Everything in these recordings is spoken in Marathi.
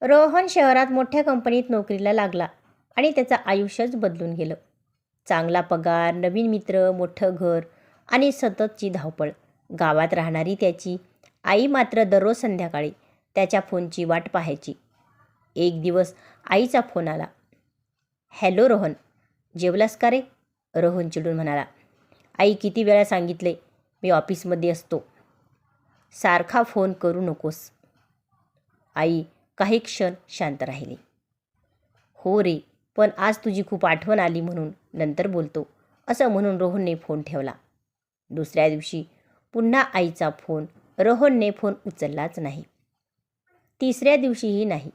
रोहन शहरात मोठ्या कंपनीत नोकरीला लागला आणि त्याचं आयुष्यच बदलून गेलं. चांगला पगार, नवीन मित्र, मोठं घर आणि सततची धावपळ. गावात राहणारी त्याची आई मात्र दररोज संध्याकाळी त्याच्या फोनची वाट पाहायची. एक दिवस आईचा फोन आला. हॅलो रोहन, जेवलास का रे? रोहन चिडून म्हणाला. आई, किती वेळा सांगितले, मी ऑफिसमध्ये असतो. सारखा फोन करू नकोस. आई काही क्षण शांत राहिली. हो रे, पण आज तुझी खूप आठवण आली म्हणून नंतर बोलतो, असं म्हणून रोहनने फोन ठेवला. दुसऱ्या दिवशी पुन्हा आईचा फोन. रोहनने फोन उचललाच नाही. तिसऱ्या दिवशीही नाही.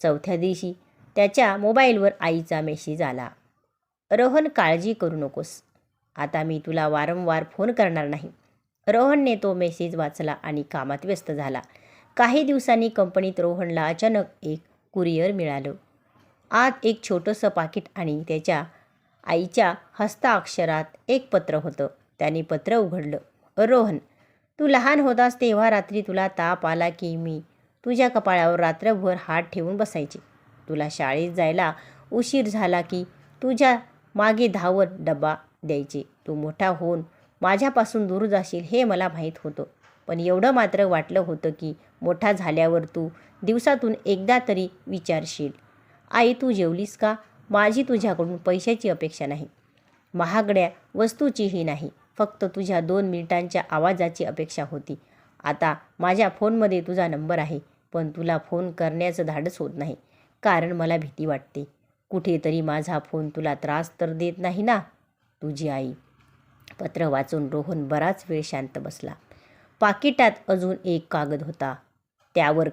चौथ्या दिवशी त्याच्या मोबाईलवर आईचा मेसेज आला. रोहन, काळजी करू नकोस. आता मी तुला वारंवार फोन करणार नाही. रोहनने तो मेसेज वाचला आणि कामात व्यस्त झाला. काही दिवसांनी कंपनीत रोहनला अचानक एक कुरिअर मिळालं. आत एक छोटंसं पाकिट आणि त्याच्या आईच्या हस्ताक्षरात एक पत्र होतं. त्याने पत्र उघडलं. रोहन, तू लहान होतास तेव्हा रात्री तुला ताप आला की मी तुझ्या कपाळावर रात्रभर हात ठेवून बसायचे. तुला शाळेत जायला उशीर झाला की तुझ्या मागे धावत डबा द्यायचे. तू मोठा होऊन माझ्यापासून दूर जाशील हे मला माहीत होतं. पण एवढं मात्र वाटलं होतं की मोठा झाल्यावर तू दिवसातून एकदा तरी विचारशील, आई तू जेवलीस का? माझी तुझ्याकडून पैशाची अपेक्षा नाही, महागड्या वस्तूचीही नाही. फक्त तुझ्या 2 मिनिटांच्या आवाजाची अपेक्षा होती. आता माझ्या फोनमध्ये तुझा नंबर आहे, पण तुला फोन करण्याचं धाडस होत नाही. कारण मला भीती वाटते, कुठेतरी माझा फोन तुला त्रास तर देत नाही ना? तुझी आई. पत्र वाचून रोहन बराच वेळ शांत बसला. पाकिटात अजून एक कागद होता. त्यावर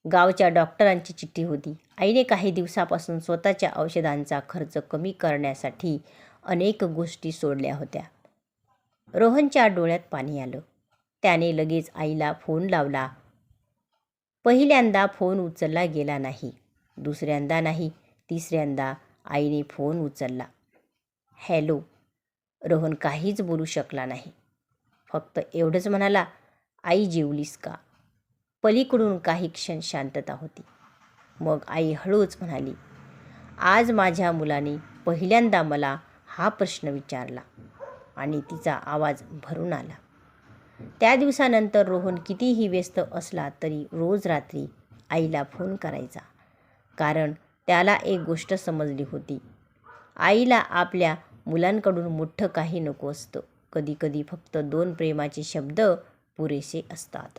गावच्या डॉक्टरांची चिठ्ठी होती. आईने काही दिवसापासून स्वतःच्या औषधांचा खर्च कमी करण्यासाठी अनेक गोष्टी सोडल्या होत्या. रोहनच्या डोळ्यात पाणी आलं. त्याने लगेच आईला फोन लावला. पहिल्यांदा फोन उचलला गेला नाही. दुसऱ्यांदा नाही, तिसऱ्यांदा आईने फोन उचलला. हॅलो. रोहन काहीच बोलू शकला नाही. फक्त एवढंच म्हणाला, आई जेवलीस का? पलीकडून काही क्षण शांतता होती. मग आई हळूच म्हणाली, आज माझ्या मुलाने पहिल्यांदा मला हा प्रश्न विचारला. आणि तिचा आवाज भरून आला. त्या दिवसानंतर रोहन कितीही व्यस्त असला तरी रोज रात्री आईला फोन करायचा. कारण त्याला एक गोष्ट समजली होती, आईला आपल्या मुलांकडून मोठं काही नको असतं. कधीकधी फक्त 2 प्रेमाचे शब्द पुरेसे असतात.